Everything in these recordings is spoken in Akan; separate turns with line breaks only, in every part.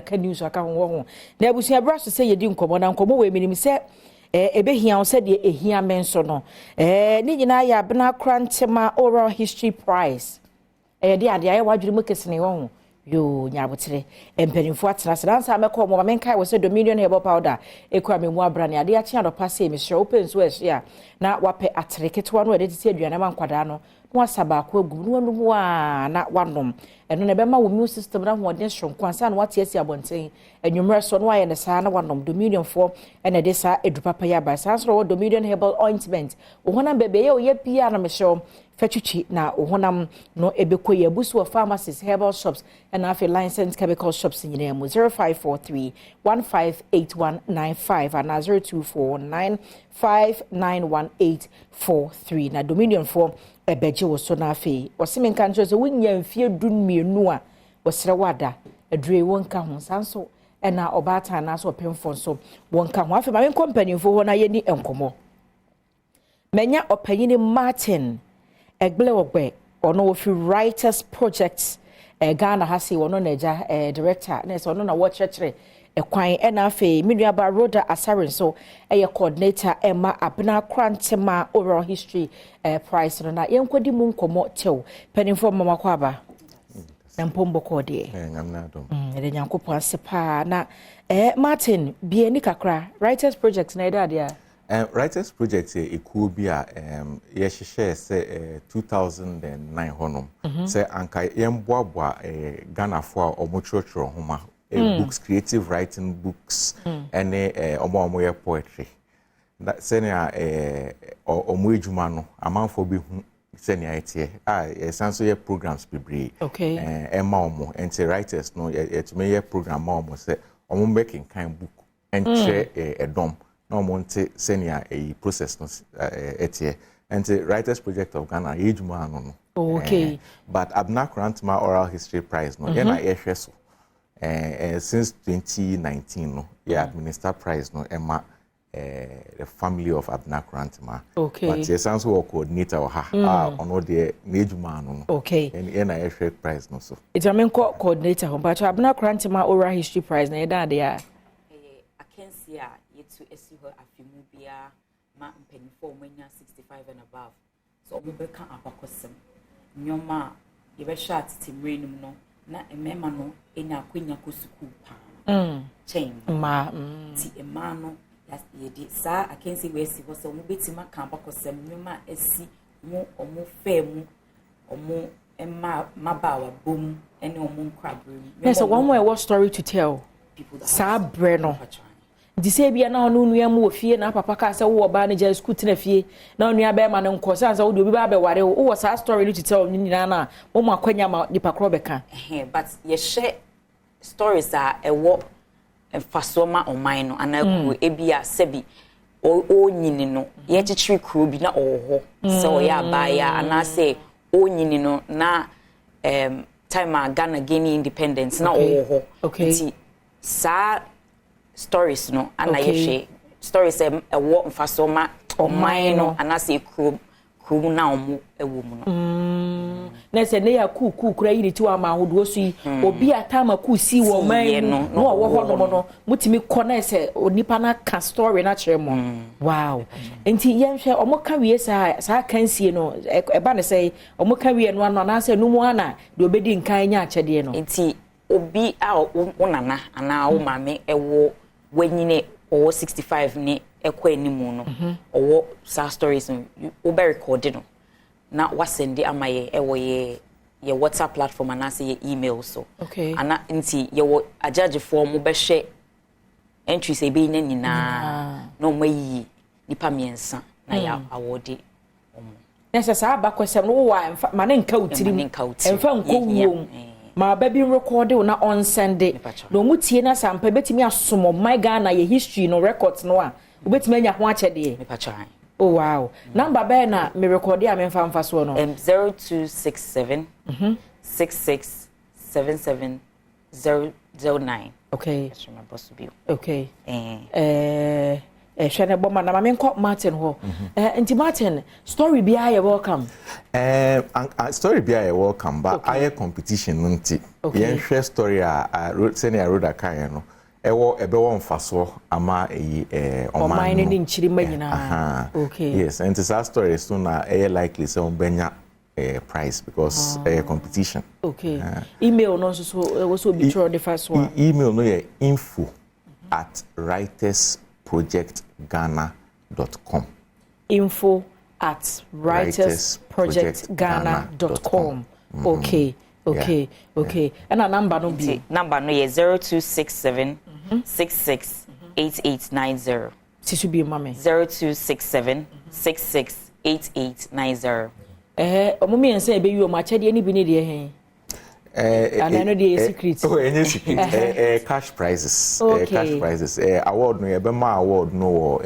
aka news aka ho na abusua bra so say yedi nkomo na nkomo we minim say ebehia o say de ehia menso no ni nyina ya Abena Korantemaa Oral History Prize de ade aye wadwiri mu kesene ho yo nyabotere empanimfo atena se dansa mekọ mo menkai we say Dominion herbal powder ekura memu abra ne ade achi adopa se me hye open so ehye na wape atereketwa no de tete aduane ma nkwada no wasaba akọ agum no wanu a na wanom eno ne bema wo immune system na ho den hronko ansa na wate asi abonten enwumre so no aye ne saa na wanom Dominion fo ene de saa edupapa ya ba saa so wo Dominion herbal ointment wo honam bebe ye oye pia na me hye fetwichi na ohonam no ebekoye busu of pharmacies herbal shops and afi licensed chemical shops in Yinemu 0543 158195 and 0249591843 na Dominion for ebeje wo so na afi wosime nka ncho so wunya mfie dunmienu a wosre wada adure wonka ho sanso na obata na so pemfo so wonka ho afi ma men company fo ho na yeni enkomo menya opanyini Martin egle ogbe ono wo fi writers projects Ghana hasi wono neja director na so ono na wo chechere ekwan na afi Minuaba Roda Asarin so coordinator Emma Abena Korantemaa Oral History Prize no na yenkodi mu nkomo tew penifo mama kwaba na mpombo kode
ngamna Adom
de nyankopon sepa na Martin bie ni kakra writers projects na ida dia
writers project e cool bi a ye hyehyɛ sɛ 2009 honom sɛ anka yemboaboa Ghana fo a omochrochro homa books creative writing books ene omo ye poetry that senia omo ejuma no amanfo bi hu senia etie sanso ye programs bebre ema omo ente writers no ye to me ye program omo sɛ omo making kind book entre Adom no monte senior a process no etie and the writers project of Ghana ejuma no but Abena Korantemaa Oral History Prize no na ehwe so since 2019 no administer prize no emma the family of Abena Korantemaa but yes also work coordinator or ono the ejuma no and na ehwe prize no so
it's a men coordinator but Abena Korantemaa Oral History Prize na eda there
I can see to esiho afimu bia ma mpanifo omanya 65 and above so obeka abakosem nyoma ye be short timrenum no na emema no enya akwenya ko school pa chain
ma
ti ema no ye di sa akensi we si so mo betima ka abakosem nyoma esi mo omo femu omo emma mabawa bom ene omo nkrabru
yes so one more what story to tell sa breno di se bia na onu nua mu ofie na papa ka se wo ba na ja school tena fie na onu aba ma na nko se anza wo obi ba be ware wo sa story to tell nyina na wo mu akwanya ma nipa kro beka
but ye share stories are ewo faso ma oman no anaku ebia sebi o nyini no ye chichiri kro bi na oho se o ya ba ya ana se o nyini no na time Ghana gain independence na oho sa stories no ana ye stories ewo mfaso ma oman no ana se kro na omo ewo mu no
na se ne ya ku kura yiri ti wa ma hodo so yi obi atama ku si wo man no wo ho no no mutimi kọ na se onipa na ka story na kire mo wow enti yenhwe omo ka wie sa kansie no eba ne se omo ka wie no ano na se no mu ana de obedi nkan nya akyede no
enti obi a wonana ana wo mame ewo wanyine o 65 ni ekọ animu no owo sa stories no wo be record no na wasend amaye ewo ye WhatsApp platform and say email so ana nti ye wo ajaje form mo be hwe entry say be nyina no mayi nipa miensa na ya award omo
nese sa aba kwesem no wo ma ne nka utiri emfa nko wo ma ba bi record na on send no mutie na sampa betimi asomo my Ghana ye history no records no a obetimi anya ho akyede
nipa chan.
Oh wow. Number be na me record ya me mfa so no.
0267 6677 009.
Okay.
That's my boss be.
Okay. hwe ne boma na ma menko Martin ho enti Martin story bia ye welcome
story bia ye welcome but aye competition nti yen hwe story a senior road akan no ebe won faso ama oman
ni nchiri manyina
okay yes and this story so na likely say benya price because competition
okay email no so also be through the first one
email no ye info@writersprojectghana.com
info@writersprojectghana.com okay and a number no be
number no ye 0267 668890
Tisu be mama
0267 668890
omumi ense ebe yi o ma chede ni bi ni de hen and I know the secret
any secret cash prizes cash prizes award no ye be ma award no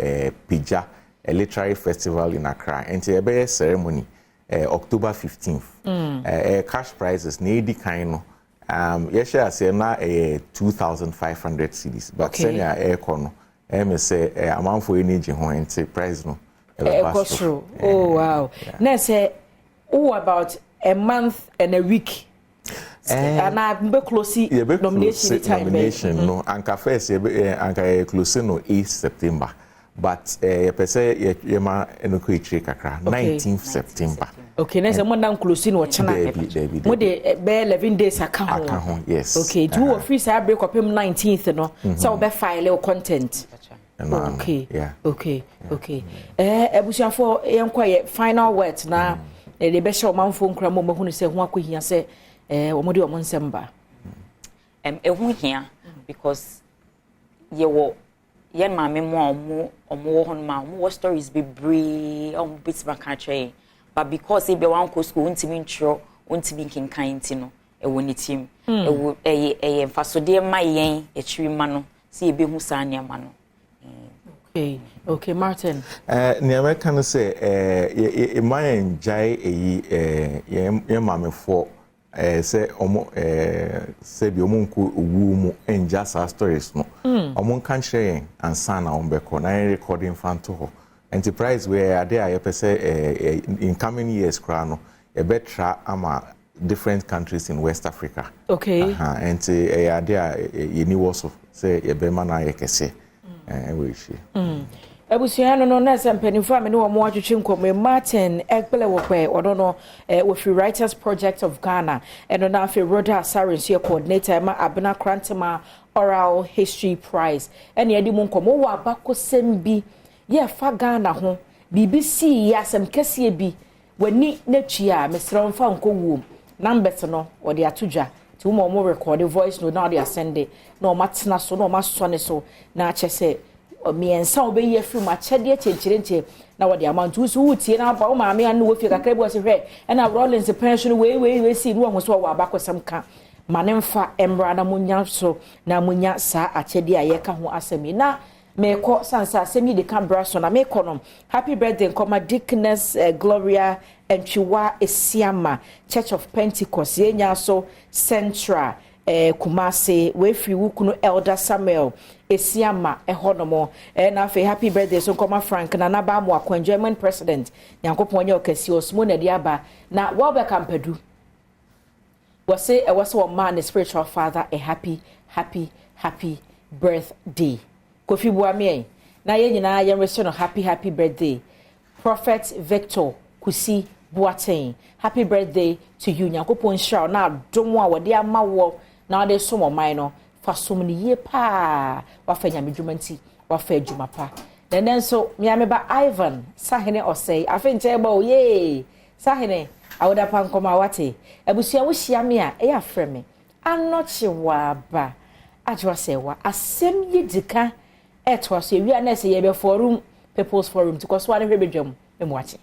Pija a literary festival in Accra and e be ceremony October 15th cash prizes na edi kan no ye share say na 2500 cedis but senior no me say amanfo energy ho enti prize no
oh wow na say about a month and a week and I be close nomination
no anka first anka close no 8 September but per se ma enoko ichire kakra 19th September
okay na say mo na close no chana mo de be 11 days account
yes
okay do free say break up 19th no so be file content okay ebusiafo yenkwa final words na de be show manfo nkra mo mahunu se ho akohia se omode omo nsemba
ehu hia because ye wo yen maame mo omo wo hono ma omo stories be bree omo bit ma ka try but because e be wan ko school untimi ntro untimi kinkan nti no ewo ni team ewo mfasode ma yen echiri ma no se e be hu sa ania ma no
okay Martin
the American say my enjoy ye mame for say omo say bi omo nko owu mu enja sa stories no omo kan share ansa na ombeko na recording fanto ho enterprise where there I say in coming years kra no e betra ama different countries in West Africa
okay
and there ye ni was say ye be ma na ye kese
Ebusiano no na sempenifo amene wo mo atwetwe nkomo Martin Ekpele wokwe odono wo free writers project of Ghana eno na afi Roda Asarens coordinator ma Abena Korantemaa oral history prize ene yedi mu nkomo wo abakosem bi ye fa Ghana ho BBC ya asem kese bi wani natwia mesra mfa nkowum numbers no wo de atodwa ti wo mo record voice no na de asende na o matena so na o masone so na chese miensa obeye film achede chenchirenche na wode amantu so wutie na ba o maame anu wo fie kakra bi wo se hwe na Rollins pension we si no ho so wo abakosam ka manemfa emra na munya so na munya sa achede ayeka ho asemi na meko sansa asemi de Canberra so na meko no happy birthday nkoma Dickness Gloria Entwiwa Esiama Church of Pentecost yenya so Central Kumasi we free wukunu Elder Samuel Esiama ehonomo na fe happy birthday so nkoma Frank na naba mo enjoyment president Nyankopon nye okasi osmo na diaba na welcome pedu wase wo man the spiritual father a happy birthday Kofi Buame na ye nyina ye reso no happy birthday Prophet Victor Kusi Boateng happy birthday to you Nyankopon shira na domo a wode ama wo na de so mo man no fa so ni ye pa wa fa nyamedwumanti wa fa adwuma pa then so me ameba Ivan sahene osei afenche ba o ye sahene awoda pa nkoma wate abusua wo hia me a e afre me anoche wa ba ajwa sewa asem ye dika eto so wi na se ye be forum people's forum to so ane hwebedwam emwache